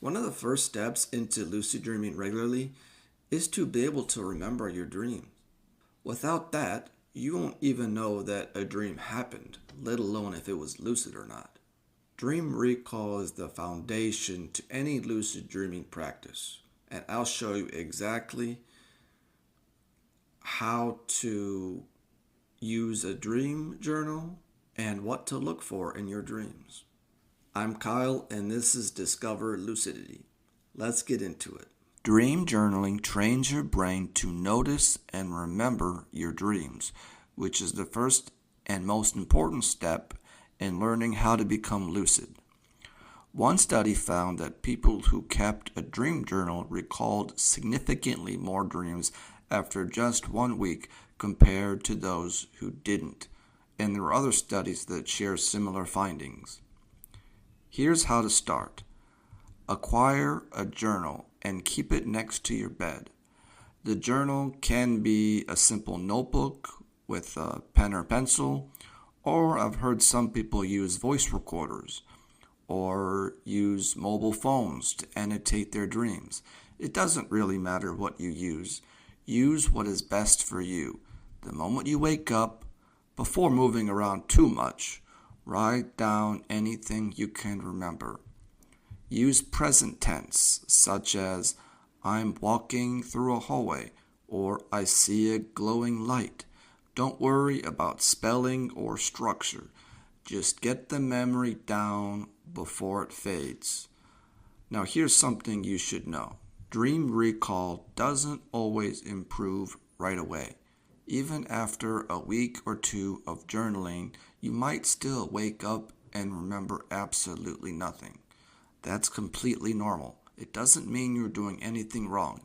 One of the first steps into lucid dreaming regularly is to be able to remember your dreams. Without that, you won't even know that a dream happened, let alone if it was lucid or not. Dream recall is the foundation to any lucid dreaming practice, and I'll show you exactly how to use a dream journal and what to look for in your dreams. I'm Kyle, and this is Discover Lucidity. Let's get into it. Dream journaling trains your brain to notice and remember your dreams, which is the first and most important step in learning how to become lucid. One study found that people who kept a dream journal recalled significantly more dreams after just 1 week compared to those who didn't, and there are other studies that share similar findings. Here's how to start. Acquire a journal and keep it next to your bed. The journal can be a simple notebook with a pen or pencil, or I've heard some people use voice recorders or use mobile phones to annotate their dreams. It doesn't really matter what you use. Use what is best for you. The moment you wake up, before moving around too much, write down anything you can remember. Use present tense, such as I'm walking through a hallway or I see a glowing light. Don't worry about spelling or structure. Just get the memory down before it fades. Now here's something you should know. Dream recall doesn't always improve right away. Even after a week or two of journaling, you might still wake up and remember absolutely nothing. That's completely normal. It doesn't mean you're doing anything wrong.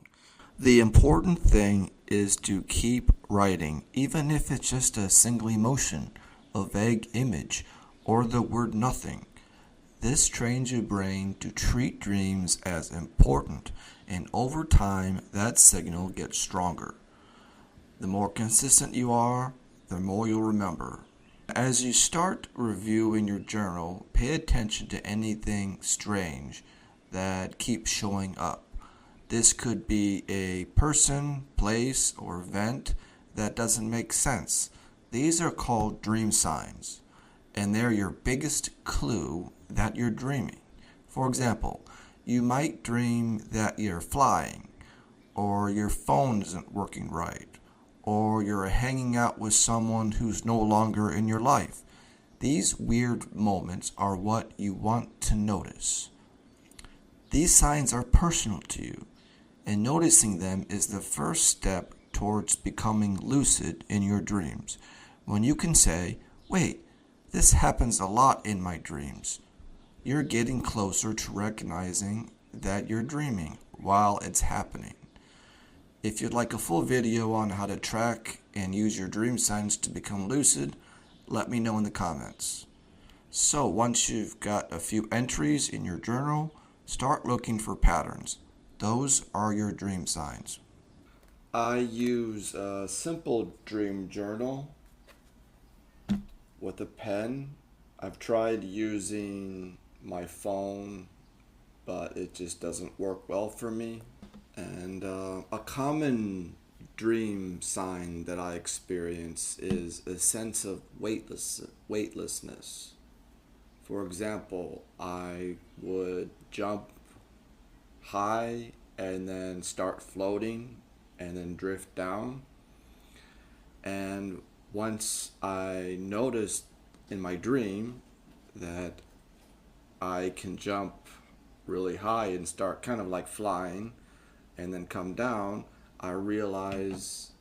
The important thing is to keep writing, even if it's just a single emotion, a vague image, or the word nothing. This trains your brain to treat dreams as important, and over time, that signal gets stronger. The more consistent you are, the more you'll remember. As you start reviewing your journal, pay attention to anything strange that keeps showing up. This could be a person, place, or event that doesn't make sense. These are called dream signs, and they're your biggest clue that you're dreaming. For example, you might dream that you're flying, or your phone isn't working right, or you're hanging out with someone who's no longer in your life. These weird moments are what you want to notice. These signs are personal to you, and noticing them is the first step towards becoming lucid in your dreams. When you can say, wait, this happens a lot in my dreams, you're getting closer to recognizing that you're dreaming while it's happening. If you'd like a full video on how to track and use your dream signs to become lucid, let me know in the comments. So once you've got a few entries in your journal, start looking for patterns. Those are your dream signs. I use a simple dream journal with a pen. I've tried using my phone, but it just doesn't work well for me. And a common dream sign that I experience is a sense of weightlessness. For example, I would jump high and then start floating and then drift down. And once I noticed in my dream that I can jump really high and start kind of like flying and then come down, I realize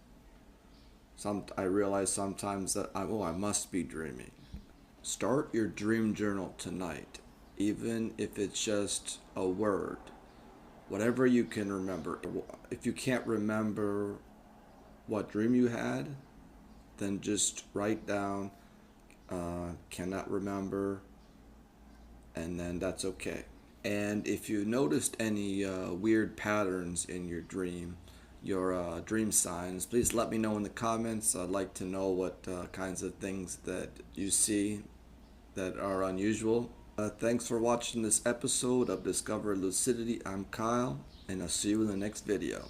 sometimes that I must be dreaming. Start your dream journal tonight, even if it's just a word, whatever you can remember. If you can't remember what dream you had, then just write down cannot remember, and then that's okay. And if you noticed any weird patterns in your dream signs, please let me know in the comments. I'd like to know what kinds of things that you see that are unusual. Thanks for watching this episode of Discover Lucidity. I'm Kyle, and I'll see you in the next video.